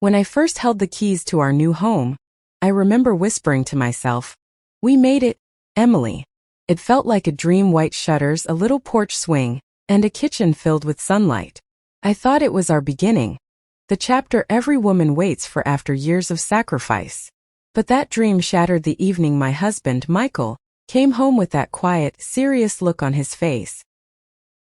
When I first held the keys to our new home, I remember whispering to myself, "We made it, Emily." It felt like a dream: white shutters, a little porch swing, and a kitchen filled with sunlight. I thought it was our beginning, the chapter every woman waits for after years of sacrifice. But that dream shattered the evening my husband, Michael, came home with that quiet, serious look on his face.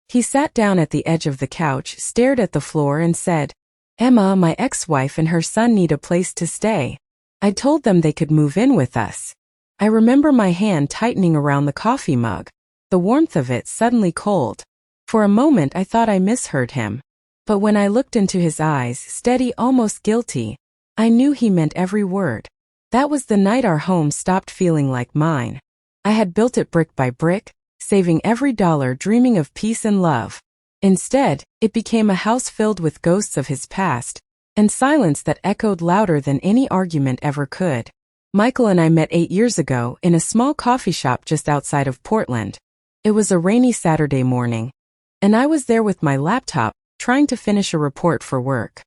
He sat down at the edge of the couch, stared at the floor, and said, "Emma, my ex-wife and her son need a place to stay. I told them they could move in with us." I remember my hand tightening around the coffee mug, the warmth of it suddenly cold. For a moment I thought I misheard him. But when I looked into his eyes, steady, almost guilty, I knew he meant every word. That was the night our home stopped feeling like mine. I had built it brick by brick, saving every dollar, dreaming of peace and love. Instead, it became a house filled with ghosts of his past, and silence that echoed louder than any argument ever could. Michael and I met 8 years ago in a small coffee shop just outside of Portland. It was a rainy Saturday morning, and I was there with my laptop, trying to finish a report for work.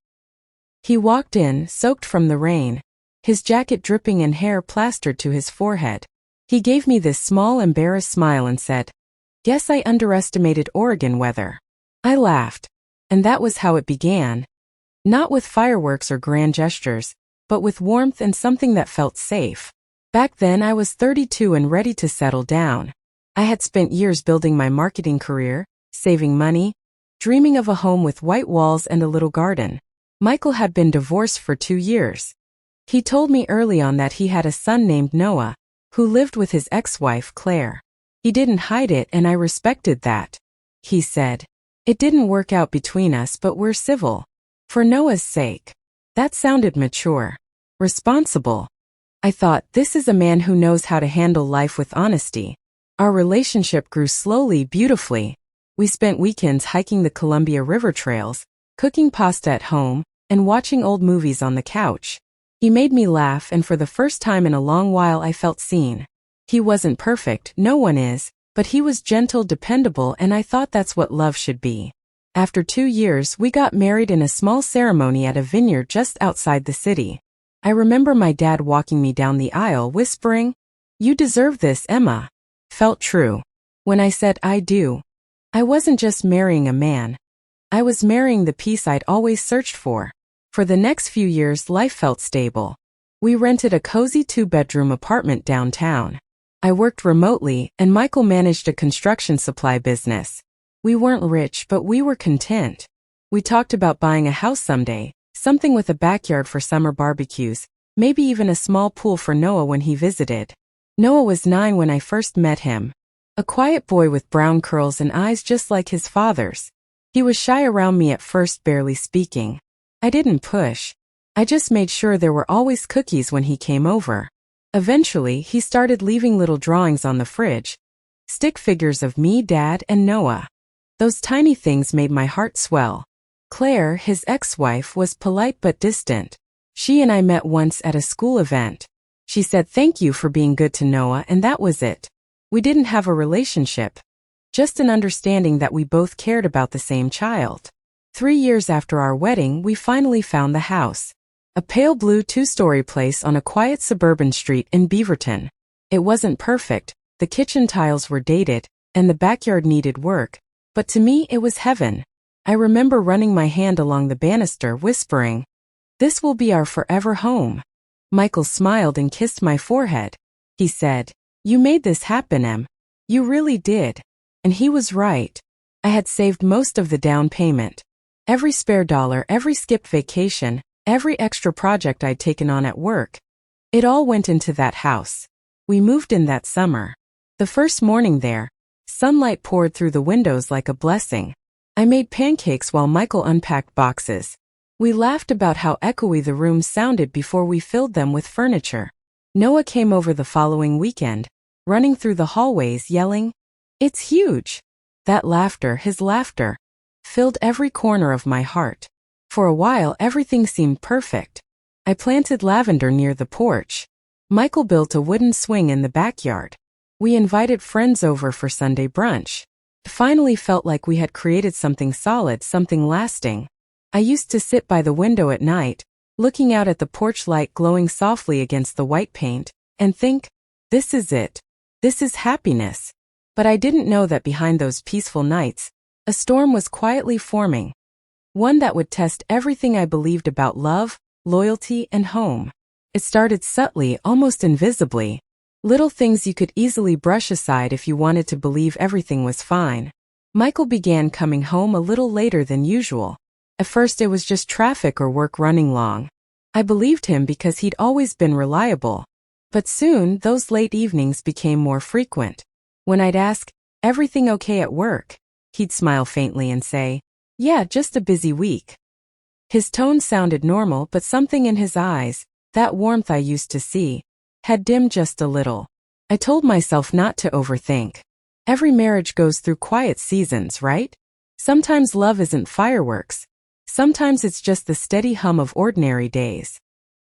He walked in, soaked from the rain, his jacket dripping and hair plastered to his forehead. He gave me this small, embarrassed smile and said, "Guess I underestimated Oregon weather." I laughed. And that was how it began. Not with fireworks or grand gestures, but with warmth and something that felt safe. Back then I was 32 and ready to settle down. I had spent years building my marketing career, saving money, dreaming of a home with white walls and a little garden. Michael had been divorced for 2 years. He told me early on that he had a son named Noah, who lived with his ex-wife, Claire. He didn't hide it, and I respected that. He said, "It didn't work out between us, but we're civil. For Noah's sake." That sounded mature. Responsible. I thought, this is a man who knows how to handle life with honesty. Our relationship grew slowly, beautifully. We spent weekends hiking the Columbia River trails, cooking pasta at home, and watching old movies on the couch. He made me laugh, and for the first time in a long while I felt seen. He wasn't perfect, no one is, but he was gentle, dependable, and I thought that's what love should be. After 2 years, we got married in a small ceremony at a vineyard just outside the city. I remember my dad walking me down the aisle, whispering, "You deserve this, Emma." Felt true. When I said "I do," I wasn't just marrying a man. I was marrying the peace I'd always searched for. For the next few years, life felt stable. We rented a cozy 2-bedroom apartment downtown. I worked remotely, and Michael managed a construction supply business. We weren't rich, but we were content. We talked about buying a house someday, something with a backyard for summer barbecues, maybe even a small pool for Noah when he visited. Noah was 9 when I first met him. A quiet boy with brown curls and eyes just like his father's. He was shy around me at first, barely speaking. I didn't push. I just made sure there were always cookies when he came over. Eventually, he started leaving little drawings on the fridge. Stick figures of me, Dad, and Noah. Those tiny things made my heart swell. Claire, his ex-wife, was polite but distant. She and I met once at a school event. She said thank you for being good to Noah, and that was it. We didn't have a relationship. Just an understanding that we both cared about the same child. 3 years after our wedding, we finally found the house. A pale blue 2-story place on a quiet suburban street in Beaverton. It wasn't perfect, the kitchen tiles were dated, and the backyard needed work, but to me it was heaven. I remember running my hand along the banister, whispering, "This will be our forever home." Michael smiled and kissed my forehead. He said, "You made this happen, Em. You really did." And he was right. I had saved most of the down payment. Every spare dollar, every skipped vacation, every extra project I'd taken on at work. It all went into that house. We moved in that summer. The first morning there, sunlight poured through the windows like a blessing. I made pancakes while Michael unpacked boxes. We laughed about how echoey the rooms sounded before we filled them with furniture. Noah came over the following weekend, running through the hallways yelling, "It's huge!" That laughter, his laughter, filled every corner of my heart. For a while everything seemed perfect. I planted lavender near the porch. Michael built a wooden swing in the backyard. We invited friends over for Sunday brunch. It finally felt like we had created something solid, something lasting. I used to sit by the window at night, looking out at the porch light glowing softly against the white paint, and think, this is it. This is happiness. But I didn't know that behind those peaceful nights, a storm was quietly forming. One that would test everything I believed about love, loyalty, and home. It started subtly, almost invisibly. Little things you could easily brush aside if you wanted to believe everything was fine. Michael began coming home a little later than usual. At first it was just traffic or work running long. I believed him because he'd always been reliable. But soon, those late evenings became more frequent. When I'd ask, everything okay at work? He'd smile faintly and say, yeah, just a busy week. His tone sounded normal, but something in his eyes, that warmth I used to see, had dimmed just a little. I told myself not to overthink. Every marriage goes through quiet seasons, right? Sometimes love isn't fireworks. Sometimes it's just the steady hum of ordinary days.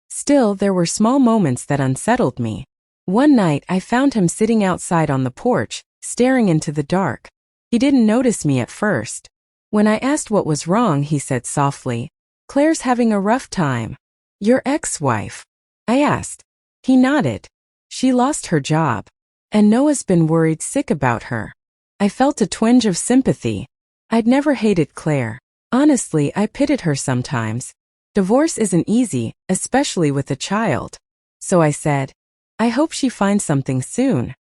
Still, there were small moments that unsettled me. One night, I found him sitting outside on the porch, staring into the dark. He didn't notice me at first. When I asked what was wrong, he said softly, Claire's having a rough time. Your ex-wife? I asked. He nodded. She lost her job. And Noah's been worried sick about her. I felt a twinge of sympathy. I'd never hated Claire. Honestly, I pitied her sometimes. Divorce isn't easy, especially with a child. So I said, I hope she finds something soon.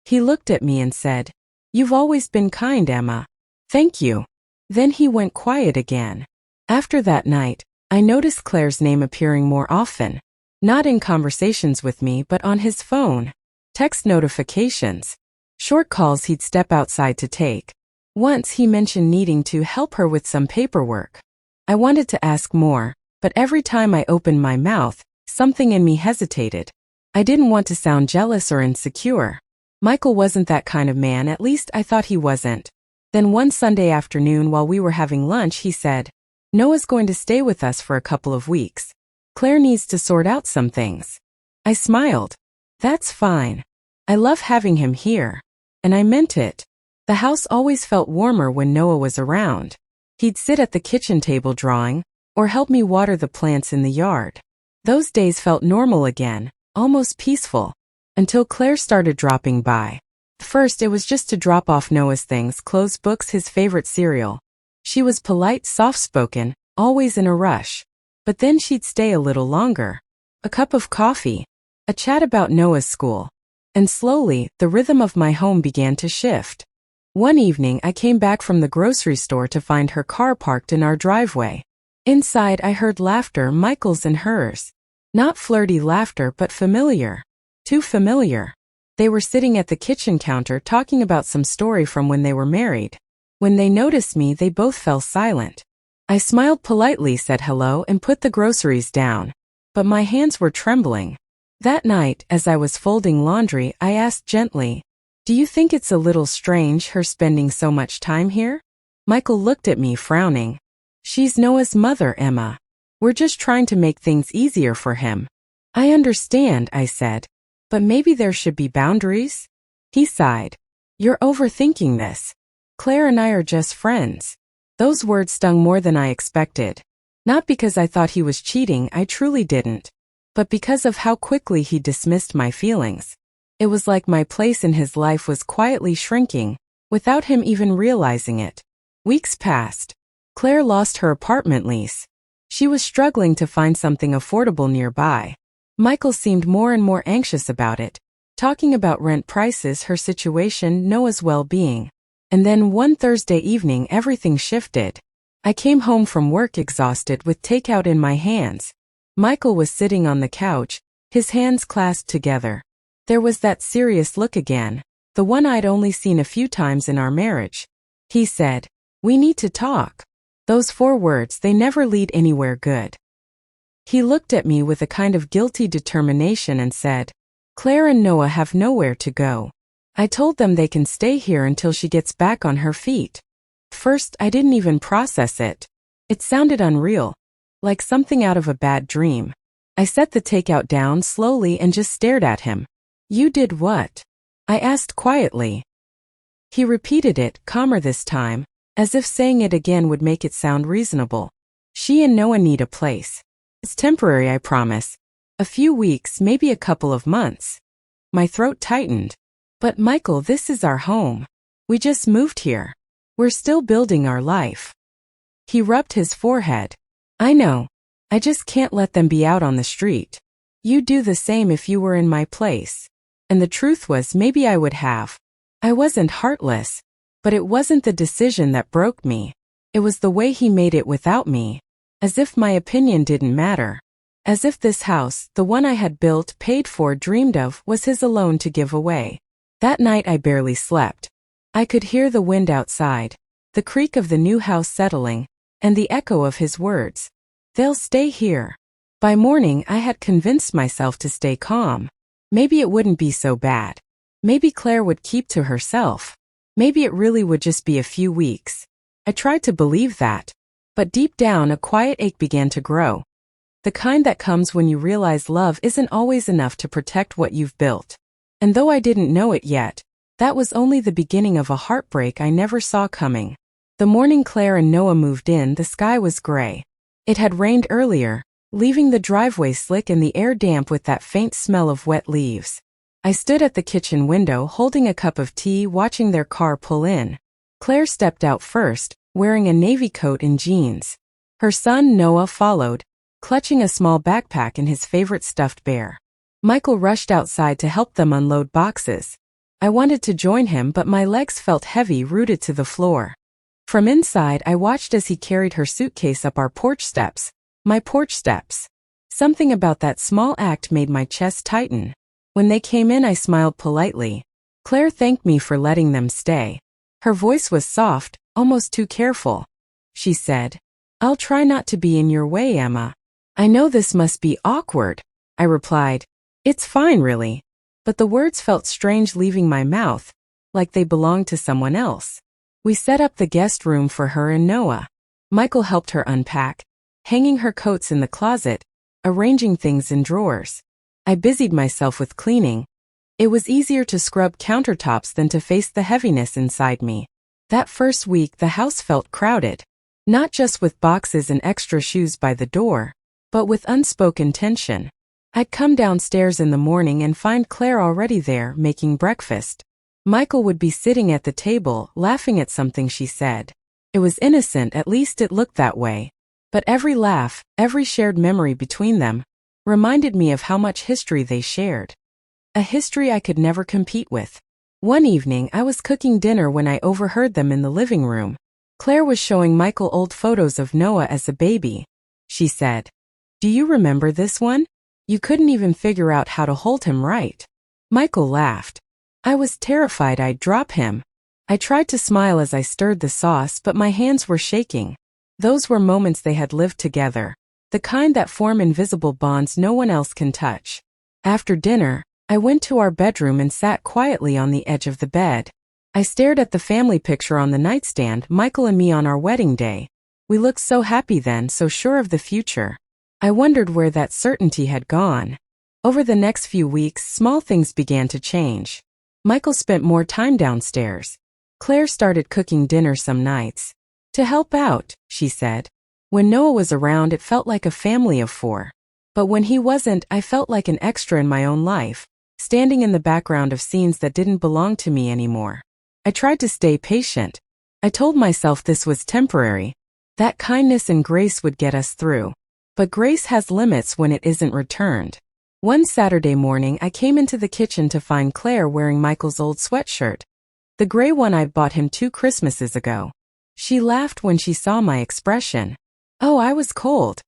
He looked at me and said, You've always been kind, Emma. Thank you. Then he went quiet again. After that night, I noticed Claire's name appearing more often. Not in conversations with me, but on his phone. Text notifications. Short calls he'd step outside to take. Once he mentioned needing to help her with some paperwork. I wanted to ask more, but every time I opened my mouth, something in me hesitated. I didn't want to sound jealous or insecure. Michael wasn't that kind of man, at least I thought he wasn't. Then one Sunday afternoon while we were having lunch, he said, Noah's going to stay with us for a couple of weeks. Claire needs to sort out some things. I smiled. That's fine. I love having him here. And I meant it. The house always felt warmer when Noah was around. He'd sit at the kitchen table drawing, or help me water the plants in the yard. Those days felt normal again, almost peaceful, until Claire started dropping by. First, it was just to drop off Noah's things, clothes, books, his favorite cereal. She was polite, soft-spoken, always in a rush. But then she'd stay a little longer. A cup of coffee, a chat about Noah's school. And slowly, the rhythm of my home began to shift. One evening, I came back from the grocery store to find her car parked in our driveway. Inside, I heard laughter, Michael's and hers. Not flirty laughter, but familiar. Too familiar. They were sitting at the kitchen counter talking about some story from when they were married. When they noticed me, they both fell silent. I smiled politely, said hello, and put the groceries down. But my hands were trembling. That night, as I was folding laundry, I asked gently, Do you think it's a little strange her spending so much time here? Michael looked at me, frowning. She's Noah's mother, Emma. We're just trying to make things easier for him. I understand, I said. But maybe there should be boundaries? He sighed. You're overthinking this. Claire and I are just friends. Those words stung more than I expected. Not because I thought he was cheating, I truly didn't. But because of how quickly he dismissed my feelings. It was like my place in his life was quietly shrinking, without him even realizing it. Weeks passed. Claire lost her apartment lease. She was struggling to find something affordable nearby. Michael seemed more and more anxious about it, talking about rent prices, her situation, Noah's well-being. And then one Thursday evening, everything shifted. I came home from work exhausted with takeout in my hands. Michael was sitting on the couch, his hands clasped together. There was that serious look again, the one I'd only seen a few times in our marriage. He said, We need to talk. Those 4 words, they never lead anywhere good. He looked at me with a kind of guilty determination and said, Claire and Noah have nowhere to go. I told them they can stay here until she gets back on her feet. First, I didn't even process it. It sounded unreal, like something out of a bad dream. I set the takeout down slowly and just stared at him. You did what? I asked quietly. He repeated it, calmer this time, as if saying it again would make it sound reasonable. She and Noah need a place. It's temporary, I promise. A few weeks, maybe a couple of months. My throat tightened. But Michael, this is our home. We just moved here. We're still building our life. He rubbed his forehead. I know. I just can't let them be out on the street. You'd do the same if you were in my place. And the truth was, maybe I would have. I wasn't heartless. But it wasn't the decision that broke me. It was the way he made it without me. As if my opinion didn't matter. As if this house, the one I had built, paid for, dreamed of, was his alone to give away. That night I barely slept. I could hear the wind outside, the creak of the new house settling, and the echo of his words. They'll stay here. By morning I had convinced myself to stay calm. Maybe it wouldn't be so bad. Maybe Claire would keep to herself. Maybe it really would just be a few weeks. I tried to believe that. But deep down a quiet ache began to grow. The kind that comes when you realize love isn't always enough to protect what you've built. And though I didn't know it yet, that was only the beginning of a heartbreak I never saw coming. The morning Claire and Noah moved in, the sky was gray. It had rained earlier, leaving the driveway slick and the air damp with that faint smell of wet leaves. I stood at the kitchen window holding a cup of tea, watching their car pull in. Claire stepped out first, wearing a navy coat and jeans. Her son Noah followed, clutching a small backpack and his favorite stuffed bear. Michael rushed outside to help them unload boxes. I wanted to join him, but my legs felt heavy, rooted to the floor. From inside, I watched as he carried her suitcase up our porch steps. My porch steps. Something about that small act made my chest tighten. When they came in, I smiled politely. Claire thanked me for letting them stay. Her voice was soft, almost too careful. She said, "I'll try not to be in your way, Emma." "I know this must be awkward," I replied. "It's fine, really." But the words felt strange leaving my mouth, like they belonged to someone else. We set up the guest room for her and Noah. Michael helped her unpack, hanging her coats in the closet, arranging things in drawers. I busied myself with cleaning. It was easier to scrub countertops than to face the heaviness inside me. That first week the house felt crowded, not just with boxes and extra shoes by the door, but with unspoken tension. I'd come downstairs in the morning and find Claire already there, making breakfast. Michael would be sitting at the table, laughing at something she said. It was innocent, at least it looked that way. But every laugh, every shared memory between them, reminded me of how much history they shared. A history I could never compete with. One evening I was cooking dinner when I overheard them in the living room. Claire was showing Michael old photos of Noah as a baby. She said, "Do you remember this one? You couldn't even figure out how to hold him right." Michael laughed. I was terrified I'd drop him. I tried to smile as I stirred the sauce, but my hands were shaking. Those were moments they had lived together, the kind that form invisible bonds no one else can touch. After dinner, I went to our bedroom and sat quietly on the edge of the bed. I stared at the family picture on the nightstand, Michael and me on our wedding day. We looked so happy then, so sure of the future. I wondered where that certainty had gone. Over the next few weeks, small things began to change. Michael spent more time downstairs. Claire started cooking dinner some nights. "To help out," she said. When Noah was around, it felt like a family of four. But when he wasn't, I felt like an extra in my own life, standing in the background of scenes that didn't belong to me anymore. I tried to stay patient. I told myself this was temporary, that kindness and grace would get us through. But grace has limits when it isn't returned. One Saturday morning, I came into the kitchen to find Claire wearing Michael's old sweatshirt, the gray one I'd bought him 2 Christmases ago. She laughed when she saw my expression. "Oh, I was cold.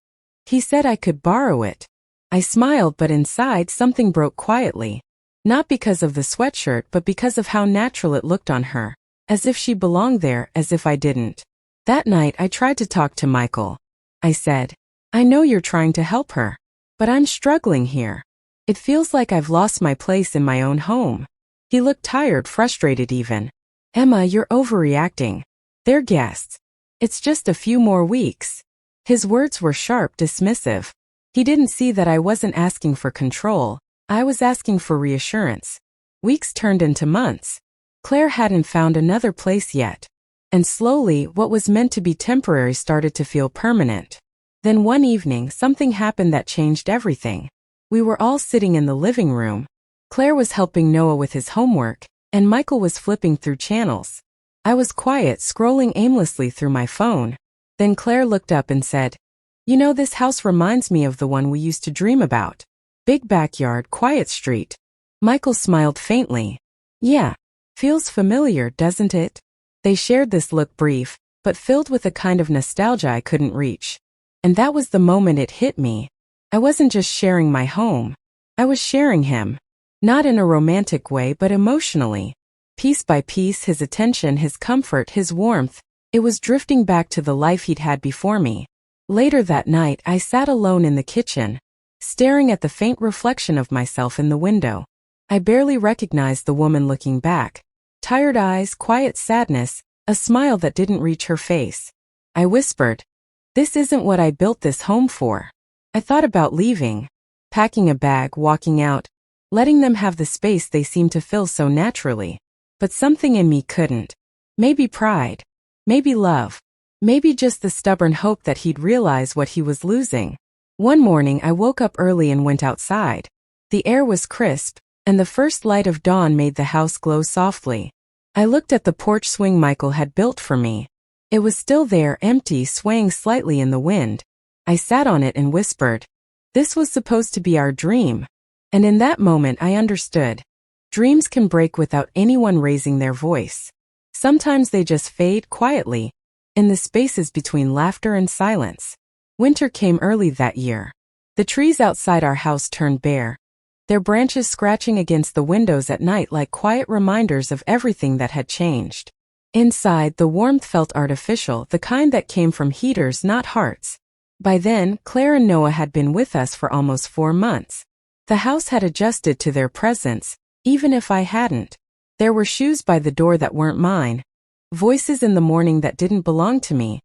He said I could borrow it." I smiled, but inside something broke quietly. Not because of the sweatshirt, but because of how natural it looked on her. As if she belonged there, as if I didn't. That night, I tried to talk to Michael. I said, "I know you're trying to help her, but I'm struggling here. It feels like I've lost my place in my own home." He looked tired, frustrated even. "Emma, you're overreacting. They're guests. It's just a few more weeks." His words were sharp, dismissive. He didn't see that I wasn't asking for control. I was asking for reassurance. Weeks turned into months. Claire hadn't found another place yet. And slowly, what was meant to be temporary started to feel permanent. Then one evening, something happened that changed everything. We were all sitting in the living room. Claire was helping Noah with his homework, and Michael was flipping through channels. I was quiet, scrolling aimlessly through my phone. Then Claire looked up and said, "You know, this house reminds me of the one we used to dream about. Big backyard, quiet street." Michael smiled faintly. "Yeah, feels familiar, doesn't it?" They shared this look, brief, but filled with a kind of nostalgia I couldn't reach. And that was the moment it hit me. I wasn't just sharing my home. I was sharing him. Not in a romantic way, but emotionally. Piece by piece, his attention, his comfort, his warmth, it was drifting back to the life he'd had before me. Later that night, I sat alone in the kitchen, staring at the faint reflection of myself in the window. I barely recognized the woman looking back. Tired eyes, quiet sadness, a smile that didn't reach her face. I whispered, "This isn't what I built this home for." I thought about leaving, packing a bag, walking out, letting them have the space they seemed to fill so naturally. But something in me couldn't. Maybe pride. Maybe love. Maybe just the stubborn hope that he'd realize what he was losing. One morning I woke up early and went outside. The air was crisp, and the first light of dawn made the house glow softly. I looked at the porch swing Michael had built for me. It was still there, empty, swaying slightly in the wind. I sat on it and whispered, "This was supposed to be our dream." And in that moment I understood. Dreams can break without anyone raising their voice. Sometimes they just fade quietly, in the spaces between laughter and silence. Winter came early that year. The trees outside our house turned bare, their branches scratching against the windows at night like quiet reminders of everything that had changed. Inside, the warmth felt artificial, the kind that came from heaters, not hearts. By then, Claire and Noah had been with us for almost 4 months. The house had adjusted to their presence, even if I hadn't. There were shoes by the door that weren't mine, voices in the morning that didn't belong to me,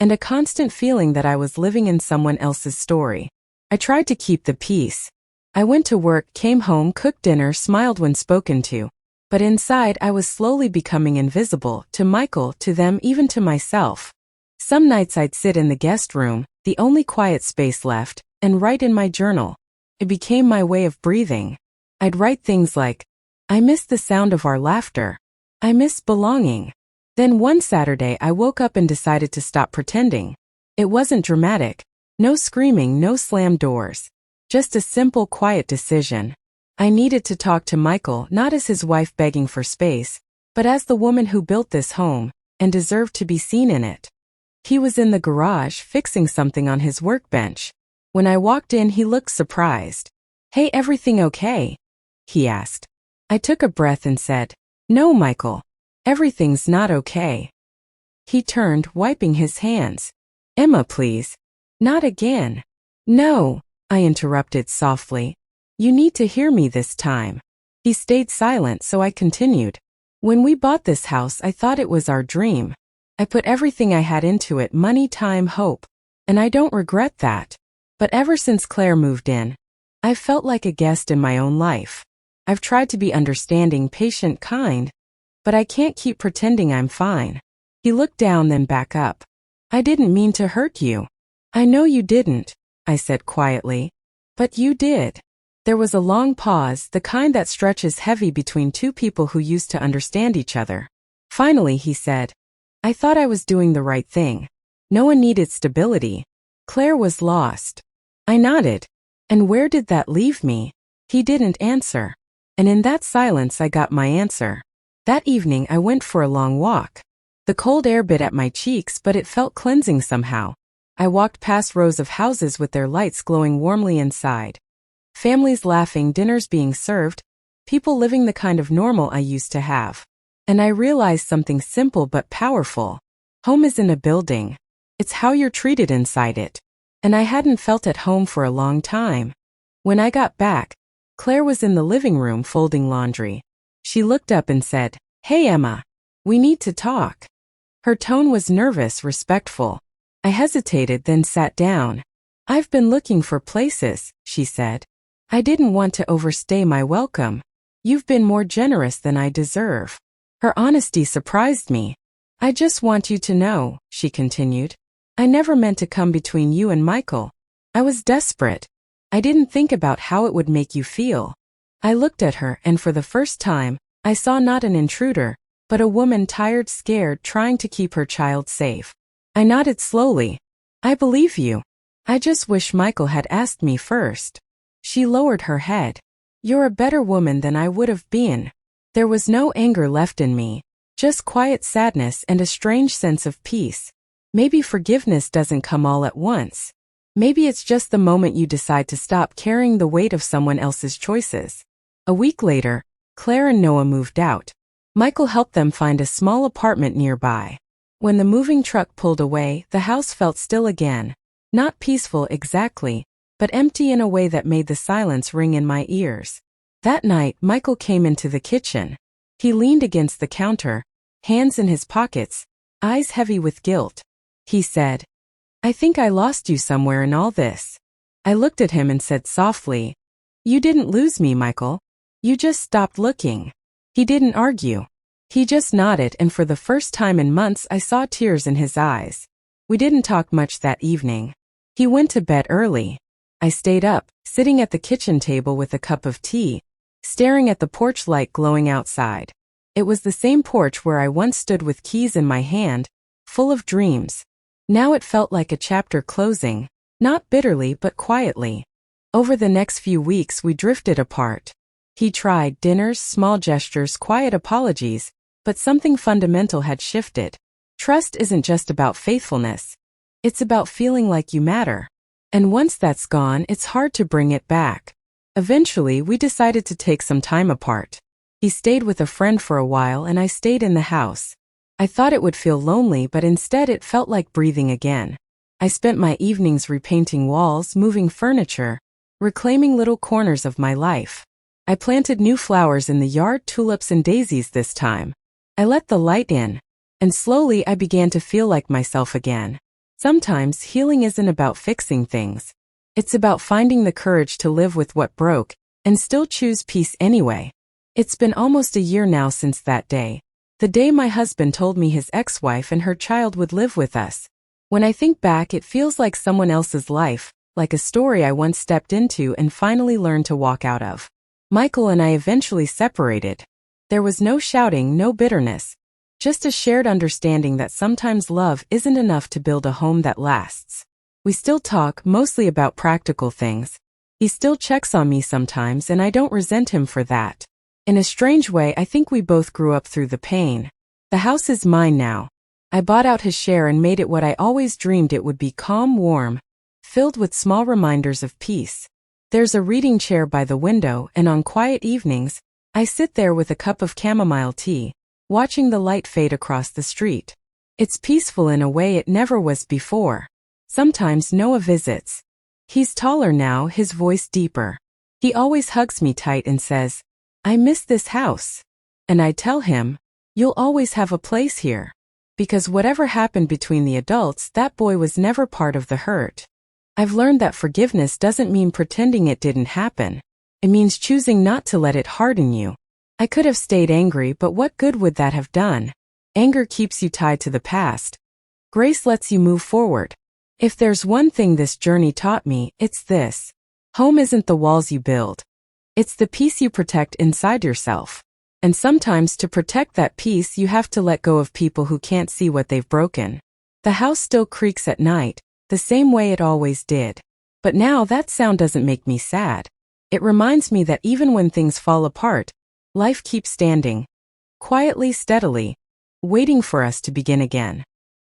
and a constant feeling that I was living in someone else's story. I tried to keep the peace. I went to work, came home, cooked dinner, smiled when spoken to. But inside I was slowly becoming invisible, to Michael, to them, even to myself. Some nights I'd sit in the guest room, the only quiet space left, and write in my journal. It became my way of breathing. I'd write things like, "I miss the sound of our laughter. I miss belonging." Then one Saturday I woke up and decided to stop pretending. It wasn't dramatic. No screaming, no slammed doors. Just a simple, quiet decision. I needed to talk to Michael, not as his wife begging for space, but as the woman who built this home, and deserved to be seen in it. He was in the garage, fixing something on his workbench. When I walked in, he looked surprised. "Hey, everything okay?" he asked. I took a breath and said, "No, Michael. Everything's not okay." He turned, wiping his hands. "Emma, please. Not again." "No," I interrupted softly. "You need to hear me this time." He stayed silent, so I continued. "When we bought this house, I thought it was our dream. I put everything I had into it, money, time, hope. And I don't regret that. But ever since Claire moved in, I've felt like a guest in my own life. I've tried to be understanding, patient, kind, but I can't keep pretending I'm fine." He looked down, then back up. "I didn't mean to hurt you." "I know you didn't," I said quietly. "But you did." There was a long pause, the kind that stretches heavy between two people who used to understand each other. Finally he said, "I thought I was doing the right thing. No one needed stability. Claire was lost." I nodded. "And where did that leave me?" He didn't answer. And in that silence I got my answer. That evening I went for a long walk. The cold air bit at my cheeks, but it felt cleansing somehow. I walked past rows of houses with their lights glowing warmly inside. Families laughing, dinners being served, people living the kind of normal I used to have. And I realized something simple but powerful. Home isn't a building. It's how you're treated inside it. And I hadn't felt at home for a long time. When I got back, Claire was in the living room folding laundry. She looked up and said, "Hey Emma, we need to talk." Her tone was nervous, respectful. I hesitated, then sat down. "I've been looking for places," she said. "I didn't want to overstay my welcome. You've been more generous than I deserve." Her honesty surprised me. "I just want you to know," she continued. I never meant to come between you and Michael. I was desperate. I didn't think about how it would make you feel. I looked at her, and for the first time, I saw not an intruder, but a woman tired, scared, trying to keep her child safe. I nodded slowly. I believe you. I just wish Michael had asked me first. She lowered her head. You're a better woman than I would have been. There was no anger left in me, just quiet sadness and a strange sense of peace. Maybe forgiveness doesn't come all at once. Maybe it's just the moment you decide to stop carrying the weight of someone else's choices. A week later, Claire and Noah moved out. Michael helped them find a small apartment nearby. When the moving truck pulled away, the house felt still again. Not peaceful exactly, but empty in a way that made the silence ring in my ears. That night, Michael came into the kitchen. He leaned against the counter, hands in his pockets, eyes heavy with guilt. He said, I think I lost you somewhere in all this. I looked at him and said softly, You didn't lose me, Michael. You just stopped looking. He didn't argue. He just nodded, and for the first time in months I saw tears in his eyes. We didn't talk much that evening. He went to bed early. I stayed up, sitting at the kitchen table with a cup of tea, staring at the porch light glowing outside. It was the same porch where I once stood with keys in my hand, full of dreams. Now it felt like a chapter closing, not bitterly but quietly. Over the next few weeks we drifted apart. He tried dinners, small gestures, quiet apologies, but something fundamental had shifted. Trust isn't just about faithfulness. It's about feeling like you matter. And once that's gone, it's hard to bring it back. Eventually, we decided to take some time apart. He stayed with a friend for a while and I stayed in the house. I thought it would feel lonely, but instead it felt like breathing again. I spent my evenings repainting walls, moving furniture, reclaiming little corners of my life. I planted new flowers in the yard, tulips and daisies this time. I let the light in, and slowly I began to feel like myself again. Sometimes healing isn't about fixing things. It's about finding the courage to live with what broke, and still choose peace anyway. It's been almost a year now since that day. The day my husband told me his ex-wife and her child would live with us. When I think back, it feels like someone else's life, like a story I once stepped into and finally learned to walk out of. Michael and I eventually separated. There was no shouting, no bitterness, just a shared understanding that sometimes love isn't enough to build a home that lasts. We still talk, mostly about practical things. He still checks on me sometimes, and I don't resent him for that. In a strange way, I think we both grew up through the pain. The house is mine now. I bought out his share and made it what I always dreamed it would be: calm, warm, filled with small reminders of peace. There's a reading chair by the window, and on quiet evenings, I sit there with a cup of chamomile tea, watching the light fade across the street. It's peaceful in a way it never was before. Sometimes Noah visits. He's taller now, his voice deeper. He always hugs me tight and says, I miss this house. And I tell him, you'll always have a place here. Because whatever happened between the adults, that boy was never part of the hurt. I've learned that forgiveness doesn't mean pretending it didn't happen. It means choosing not to let it harden you. I could have stayed angry, but what good would that have done? Anger keeps you tied to the past. Grace lets you move forward. If there's one thing this journey taught me, it's this. Home isn't the walls you build. It's the peace you protect inside yourself. And sometimes to protect that peace, you have to let go of people who can't see what they've broken. The house still creaks at night, the same way it always did. But now that sound doesn't make me sad. It reminds me that even when things fall apart, life keeps standing, quietly, steadily, waiting for us to begin again.